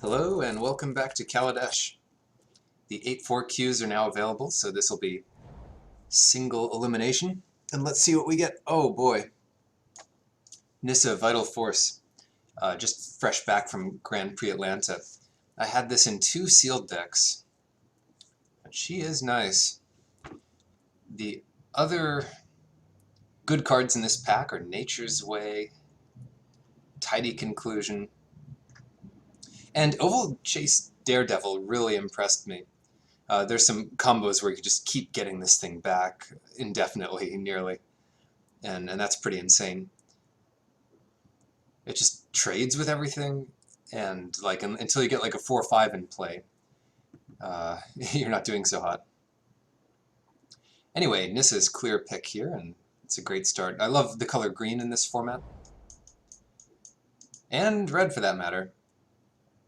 Hello and welcome back to Kaladesh. The 8-4 queues are now available, so this will be single elimination. And let's see what we get. Oh boy. Nissa, Vital Force. Just fresh back from Grand Prix Atlanta. I had this in 2 sealed decks. But she is nice. The other good cards in this pack are Nature's Way, Tidy Conclusion, and Oval Chase Daredevil really impressed me. There's some combos where you just keep getting this thing back indefinitely, nearly, and that's pretty insane. It just trades with everything, and like until you get like a 4-5 in play, you're not doing so hot. Anyway, Nissa's clear pick here, and it's a great start. I love the color green in this format, and red for that matter.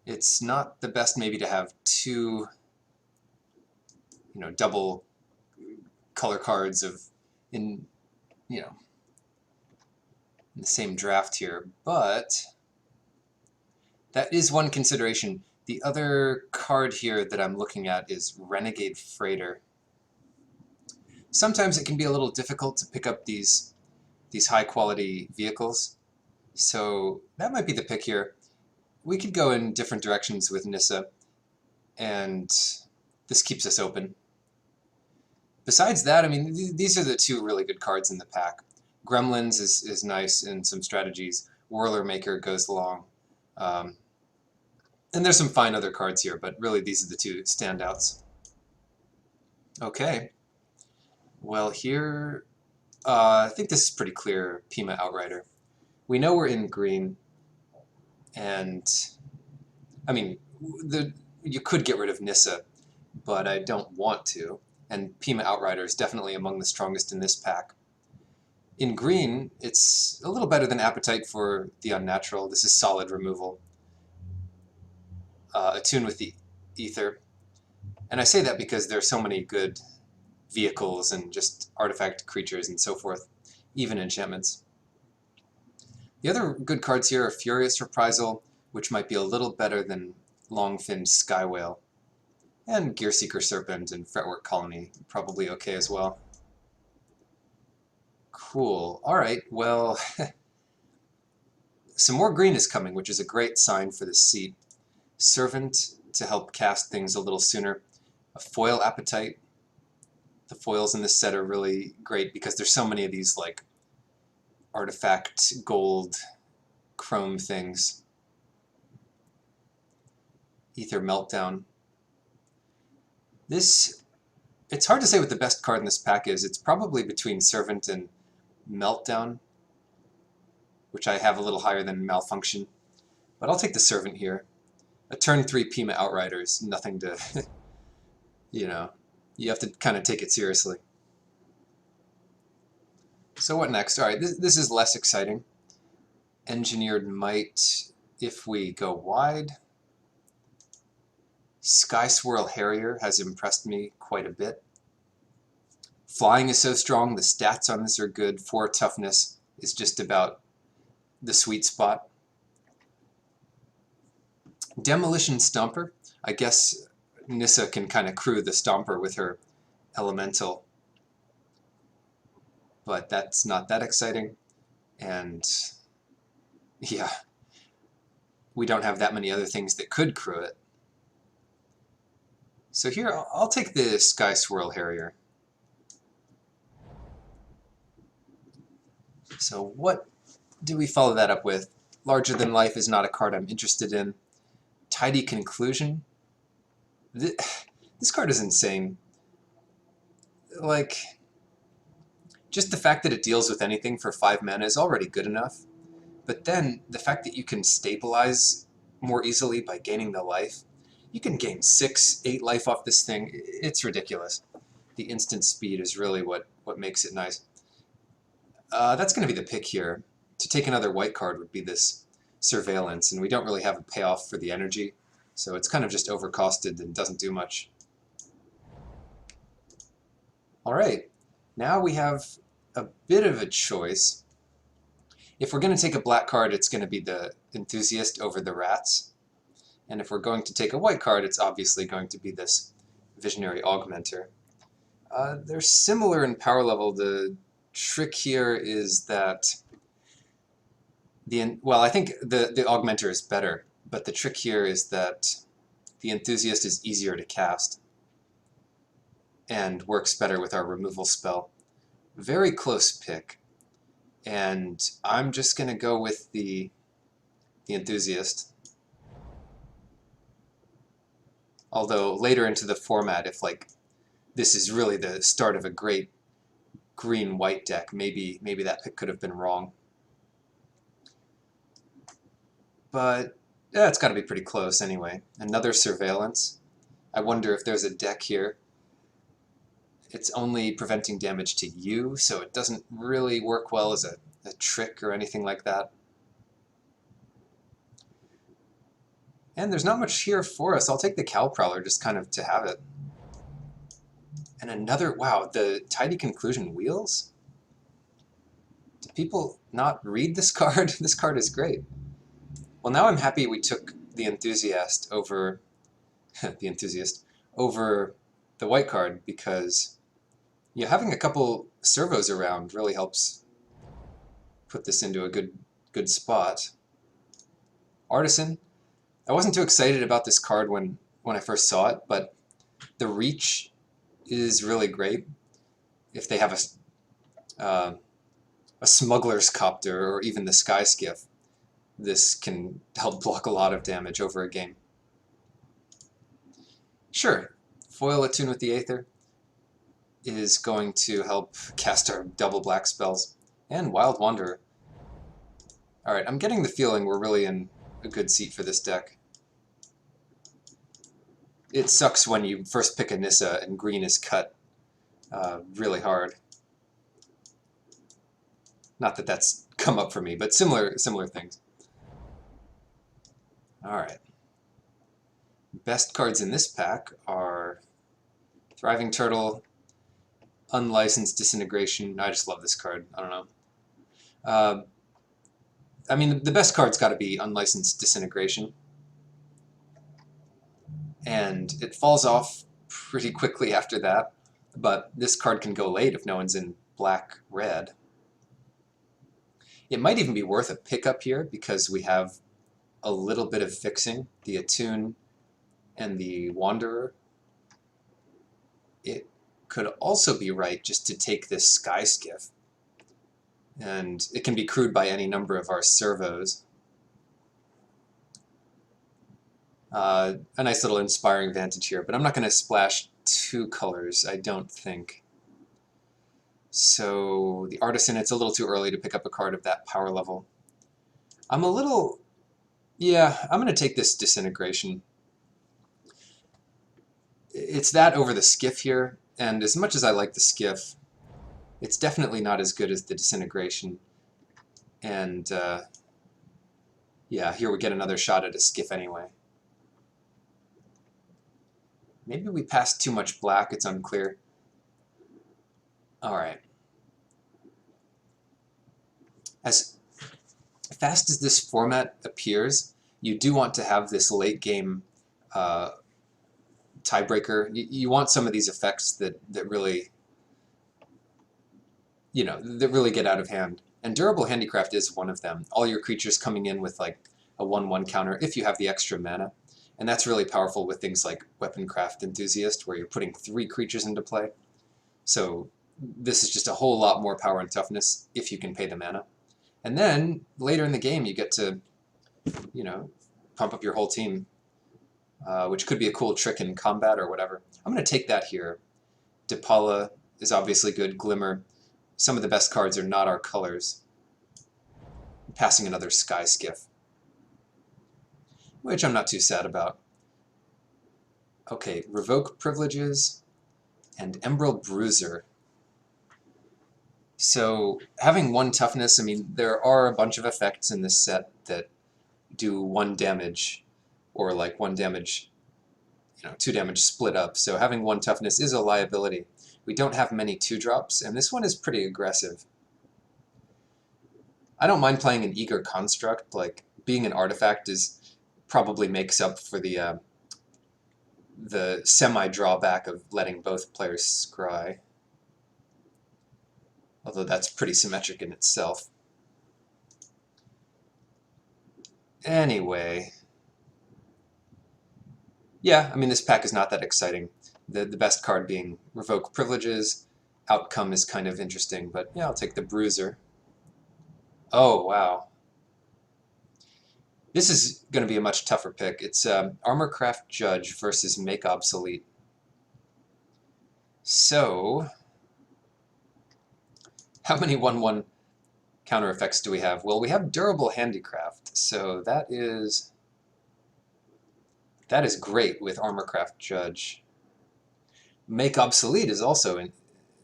It's not the best maybe to have 2, double color cards in the same draft here, but that is one consideration. The other card here that I'm looking at is Renegade Freighter. Sometimes it can be a little difficult to pick up these high quality vehicles, so that might be the pick here. We could go in different directions with Nissa, and this keeps us open. Besides that, I mean, these are the 2 really good cards in the pack. Gremlins is nice in some strategies. Whirler Maker goes along. And there's some fine other cards here, but really these are the 2 standouts. Okay. Well, here, I think this is pretty clear, Pima Outrider. We know we're in green. And, I mean, you could get rid of Nissa, but I don't want to. And Pima Outrider is definitely among the strongest in this pack. In green, it's a little better than Appetite for the Unnatural. This is solid removal. Attune with the Ether. And I say that because there are so many good vehicles and just artifact creatures and so forth, even enchantments. The other good cards here are Furious Reprisal, which might be a little better than Long-Finned Skywhale, and Gearseeker Serpent and Fretwork Colony, probably okay as well. Cool. Alright, well, some more green is coming, which is a great sign for this seat. Servant to help cast things a little sooner. A Foil Appetite. The foils in this set are really great because there's so many of these, like, artifact gold chrome things. Ether Meltdown. It's hard to say what the best card in this pack is. It's probably between Servant and Meltdown, which I have a little higher than Malfunction, but I'll take the Servant here. A turn 3 Pima Outrider is nothing to, you have to kind of take it seriously. So what next? Alright, this is less exciting. Engineered Might, if we go wide. Sky Swirl Harrier has impressed me quite a bit. Flying is so strong, the stats on this are good. 4 toughness is just about the sweet spot. Demolition Stomper, I guess Nissa can kind of crew the Stomper with her elemental, but that's not that exciting, and yeah, we don't have that many other things that could crew it. So here, I'll take the Sky Swirl Harrier. So what do we follow that up with? Larger Than Life is not a card I'm interested in. Tidy Conclusion. This card is insane. Like, just the fact that it deals with anything for 5 mana is already good enough, but then the fact that you can stabilize more easily by gaining the life, you can gain 6, 8 life off this thing. It's ridiculous. The instant speed is really what makes it nice. That's going to be the pick here. To take another white card would be this Surveillance, and we don't really have a payoff for the energy, so it's kind of just overcosted and doesn't do much. Alright, now we have a bit of a choice. If we're going to take a black card, it's going to be the Enthusiast over the Rats. And if we're going to take a white card, it's obviously going to be this Visionary Augmenter. They're similar in power level. The trick here is that well, I think the Augmenter is better, but the trick here is that the Enthusiast is easier to cast and works better with our removal spell. Very close pick, and I'm just going to go with the Enthusiast. Although later into the format, if like this is really the start of a great green-white deck, maybe that pick could have been wrong. But yeah, it's got to be pretty close anyway. Another Surveillance. I wonder if there's a deck here. It's only preventing damage to you, so it doesn't really work well as a trick or anything like that. And there's not much here for us. I'll take the Cow Prowler just kind of to have it. And another, wow, the Tidy Conclusion Wheels? Do people not read this card? This card is great. Well, now I'm happy we took the Enthusiast over over the white card, because having a couple servos around really helps put this into a good spot. Artisan. I wasn't too excited about this card when I first saw it, but the reach is really great. If they have a Smuggler's Copter or even the Sky Skiff, this can help block a lot of damage over a game. Sure, foil Attune with the Aether is going to help cast our double black spells. And Wild Wanderer. Alright, I'm getting the feeling we're really in a good seat for this deck. It sucks when you first pick a Nissa and green is cut really hard. Not that that's come up for me, but similar things. Alright. Best cards in this pack are Thriving Turtle, Unlicensed Disintegration. I just love this card. I don't know. I mean, the best card's got to be Unlicensed Disintegration. And it falls off pretty quickly after that, but this card can go late if no one's in black-red. It might even be worth a pickup here because we have a little bit of fixing, the Attune and the Wanderer. It could also be right just to take this Sky Skiff, and it can be crewed by any number of our servos. A nice little inspiring vantage here, but I'm not going to splash two colors, I don't think. So the Artisan, it's a little too early to pick up a card of that power level. I'm going to take this Disintegration. It's that over the Skiff here, and as much as I like the Skiff, it's definitely not as good as the Disintegration. And yeah, here we get another shot at a Skiff anyway. Maybe we passed too much black, it's unclear. Alright. As fast as this format appears, you do want to have this late game tiebreaker. You want some of these effects that really, that really get out of hand. And Durable Handicraft is one of them. All your creatures coming in with like a 1/1 counter if you have the extra mana. And that's really powerful with things like Weaponcraft Enthusiast, where you're putting 3 creatures into play. So this is just a whole lot more power and toughness if you can pay the mana. And then later in the game you get to, pump up your whole team, which could be a cool trick in combat or whatever. I'm going to take that here. Dipala is obviously good. Glimmer. Some of the best cards are not our colors. Passing another Sky Skiff, which I'm not too sad about. Okay, Revoke Privileges and Emerald Bruiser. So having 1 toughness, I mean, there are a bunch of effects in this set that do 1 damage, or like 1 damage, 2 damage split up. So having 1 toughness is a liability. We don't have many 2-drops, and this one is pretty aggressive. I don't mind playing an Eager Construct. Like, being an artifact is probably makes up for the semi-drawback of letting both players scry. Although that's pretty symmetric in itself. Anyway. Yeah, I mean, this pack is not that exciting. The best card being Revoke Privileges. Outcome is kind of interesting, but yeah, I'll take the Bruiser. Oh, wow. This is going to be a much tougher pick. It's Armorcraft Judge versus Make Obsolete. So, how many 1/1 counter effects do we have? Well, we have Durable Handicraft, so that is great with Armorcraft Judge. Make Obsolete is also an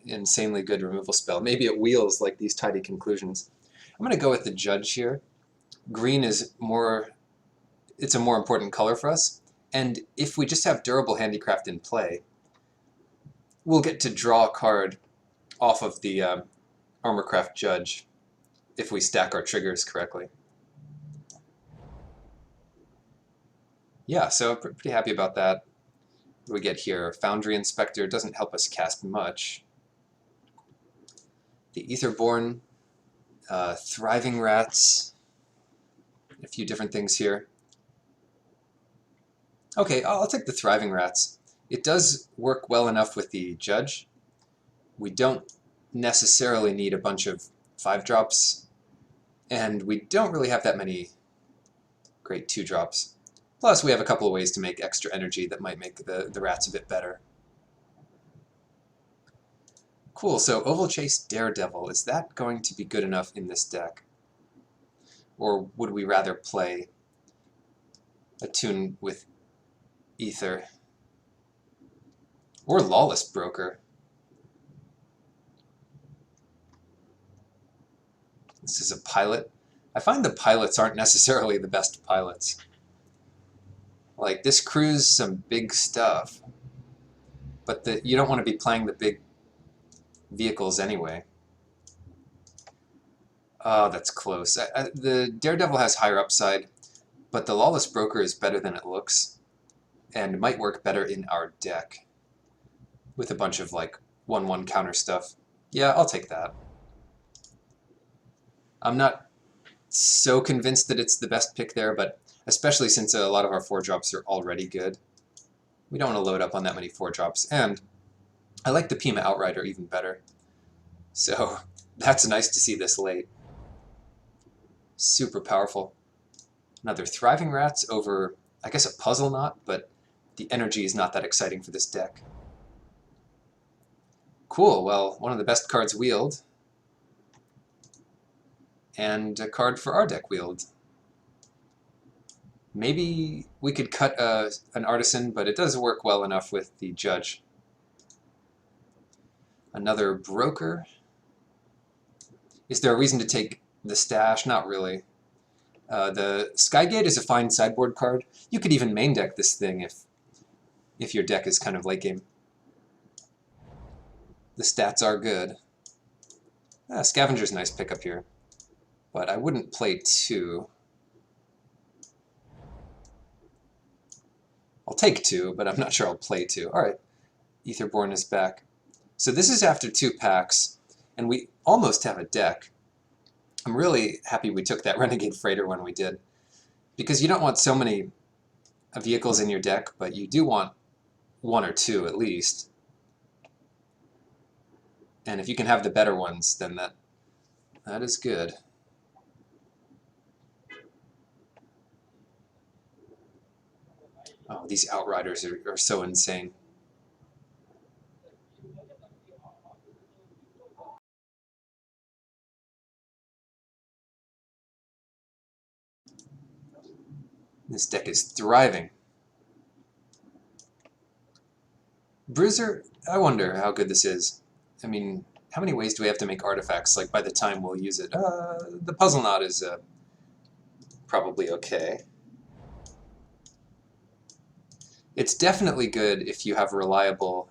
insanely good removal spell. Maybe it wheels like these Tidy Conclusions. I'm going to go with the Judge here. Green is it's a more important color for us, and if we just have Durable Handicraft in play, we'll get to draw a card off of the Armorcraft Judge if we stack our triggers correctly. Yeah, so pretty happy about that. What do we get here? Foundry Inspector doesn't help us cast much. The Aetherborn, Thriving Rats, a few different things here. Okay, I'll take the Thriving Rats. It does work well enough with the Judge. We don't necessarily need a bunch of 5-drops, and we don't really have that many great 2-drops. Plus, we have a couple of ways to make extra energy that might make the rats a bit better. Cool, so Oval Chase Daredevil, is that going to be good enough in this deck? Or would we rather play a tune with Ether? Or Lawless Broker? This is a pilot. I find the pilots aren't necessarily the best pilots. Like, this crew's some big stuff, but you don't want to be playing the big vehicles anyway. Oh, that's close. The Daredevil has higher upside, but the Lawless Broker is better than it looks, and might work better in our deck with a bunch of, like, 1/1 counter stuff. Yeah, I'll take that. I'm not so convinced that it's the best pick there, but especially since a lot of our 4-drops are already good. We don't want to load up on that many 4-drops, and I like the Pima Outrider even better. So that's nice to see this late. Super powerful. Another Thriving Rats over, I guess, a Puzzle Knot, but the energy is not that exciting for this deck. Cool, well, one of the best cards wheeled, and a card for our deck wheeled. Maybe we could cut an Artisan, but it does work well enough with the Judge. Another Broker. Is there a reason to take the Stash? Not really. The Skygate is a fine sideboard card. You could even main deck this thing if your deck is kind of late game. The stats are good. Scavenger's a nice pickup here, but I wouldn't play 2. I'll take 2, but I'm not sure I'll play 2. Alright, Aetherborn is back. So this is after 2 packs, and we almost have a deck. I'm really happy we took that Renegade Freighter when we did, because you don't want so many vehicles in your deck, but you do want 1 or 2 at least. And if you can have the better ones, then that is good. Oh, these Outriders are so insane. This deck is thriving. Bruiser, I wonder how good this is. I mean, how many ways do we have to make artifacts, like, by the time we'll use it? The Puzzle Knot is probably okay. It's definitely good if you have reliable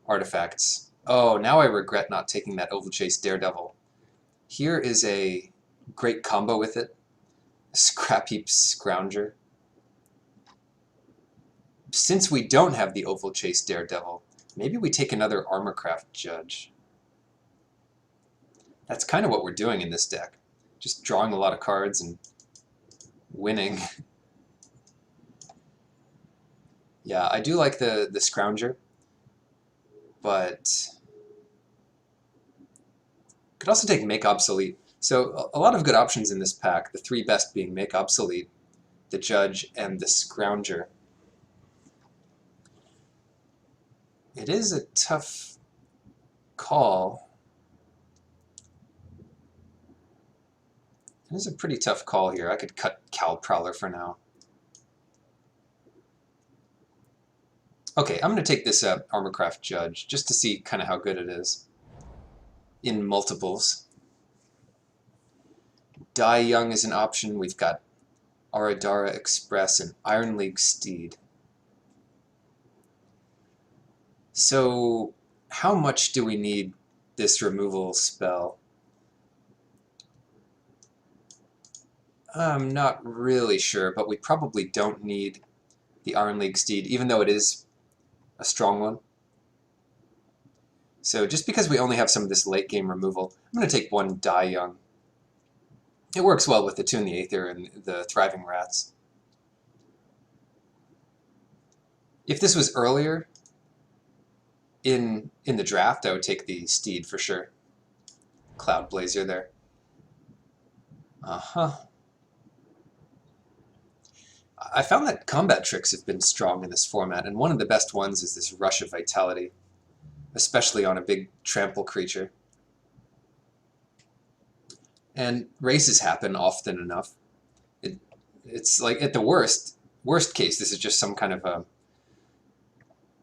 artifacts. Oh, now I regret not taking that Oval Chase Daredevil. Here is a great combo with it. Scrap Heap Scrounger. since we don't have the Oval Chase Daredevil, maybe we take another Armorcraft Judge. That's kind of what we're doing in this deck. Just drawing a lot of cards and winning. Yeah, I do like the Scrounger, but could also take Make Obsolete. So a lot of good options in this pack, the three best being Make Obsolete, the Judge, and the Scrounger. It is a tough call. It is a pretty tough call here. I could cut Cal Prowler for now. Okay, I'm going to take this Armorcraft Judge just to see kind of how good it is in multiples. Die Young is an option. We've got Aradara Express and Iron League Steed. So how much do we need this removal spell? I'm not really sure, but we probably don't need the Iron League Steed, even though it is a strong one. So just because we only have some of this late game removal, I'm going to take one Die Young. It works well with the Tune the Aether and the Thriving Rats. If this was earlier in the draft, I would take the Steed for sure. Cloud Blazer there. I found that combat tricks have been strong in this format, and one of the best ones is this Rush of Vitality, especially on a big trample creature. And races happen often enough. It's like, at the worst case, this is just some kind of a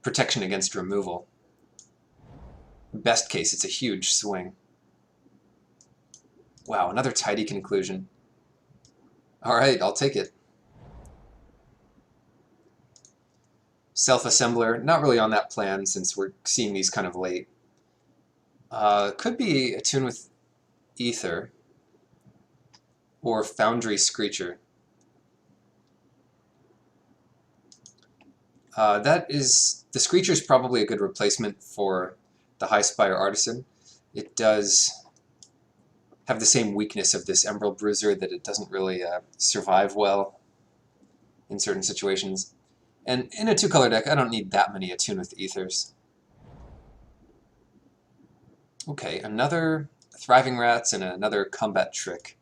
protection against removal. Best case, it's a huge swing. Wow, another tidy conclusion. Alright, I'll take it. Self-assembler, not really on that plan since we're seeing these kind of late. Could be a tune with Ether or Foundry Screecher. The Screecher is probably a good replacement for the High Spire Artisan. It does have the same weakness of this Emerald Bruiser, that it doesn't really survive well in certain situations. And in a two-color deck, I don't need that many Attune with Ethers. Okay, another Thriving Rats and another Combat Trick.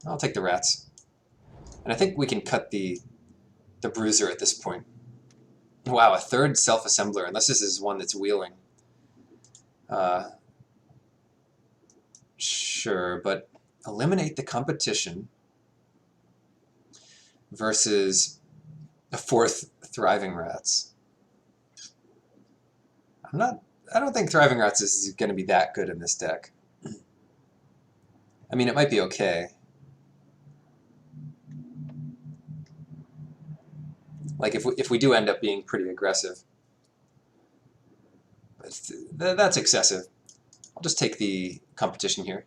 I'll take the Rats. And I think we can cut the Bruiser at this point. Wow, a third Self-Assembler, unless this is one that's wheeling. Sure, but eliminate the competition versus a fourth Thriving Rats. I don't think Thriving Rats is going to be that good in this deck. I mean, it might be okay. Like if we do end up being pretty aggressive. But that's excessive. I'll just take the competition here.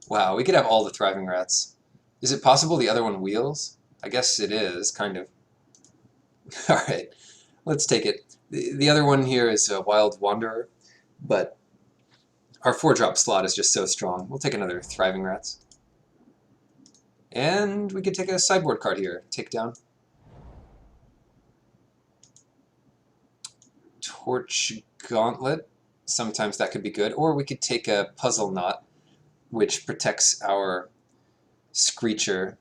Wow, we could have all the Thriving Rats. Is it possible the other one wheels? I guess it is, kind of. Alright, let's take it. The other one here is a Wild Wanderer, but our 4-drop slot is just so strong. We'll take another Thriving Rats. And we could take a sideboard card here. Take down. Torch Gauntlet. Sometimes that could be good. Or we could take a Puzzle Knot, which protects our Screecher.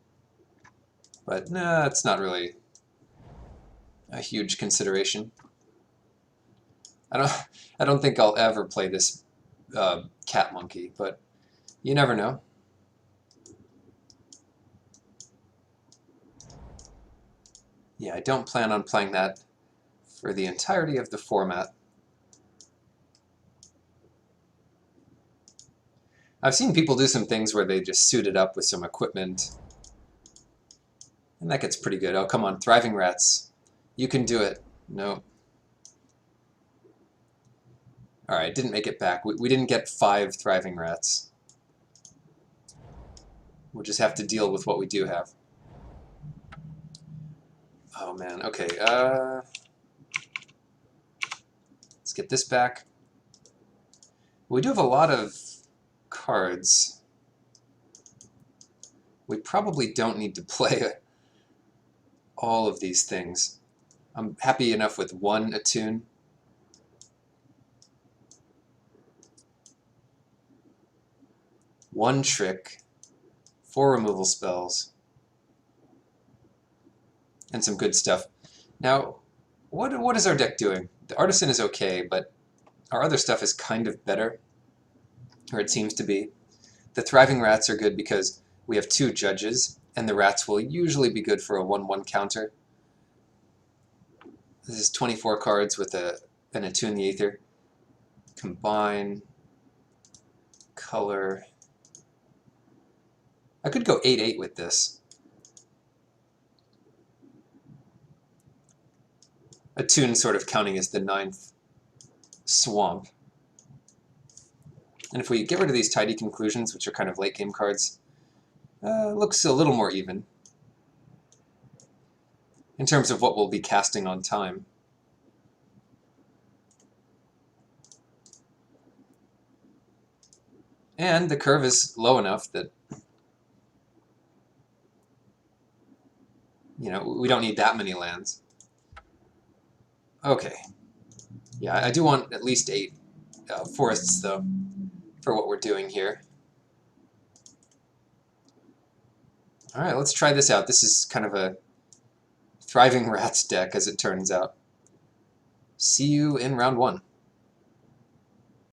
But nah, it's not really a huge consideration. I don't think I'll ever play this Cat Monkey, but you never know. Yeah, I don't plan on playing that for the entirety of the format. I've seen people do some things where they just suit it up with some equipment, and that gets pretty good. Oh, come on, Thriving Rats. You can do it. No. Alright, didn't make it back. We didn't get 5 Thriving Rats. We'll just have to deal with what we do have. Oh man, okay, let's get this back. We do have a lot of cards. We probably don't need to play all of these things. I'm happy enough with one attune. One trick, 4 removal spells, and some good stuff. Now, what is our deck doing? The Artisan is okay, but our other stuff is kind of better, or it seems to be. The Thriving Rats are good because we have 2 judges, and the rats will usually be good for a 1/1 counter. This is 24 cards with an Attune the Aether. Combine, color. I could go 8/8 with this. Attune sort of counting as the 9th swamp. And if we get rid of these Tidy Conclusions, which are kind of late game cards, looks a little more even in terms of what we'll be casting on time. And the curve is low enough that, you know, we don't need that many lands. Okay. Yeah, I do want at least 8 forests, though, for what we're doing here. Alright, let's try this out. This is kind of a Thriving Rats deck, as it turns out. See you in round 1.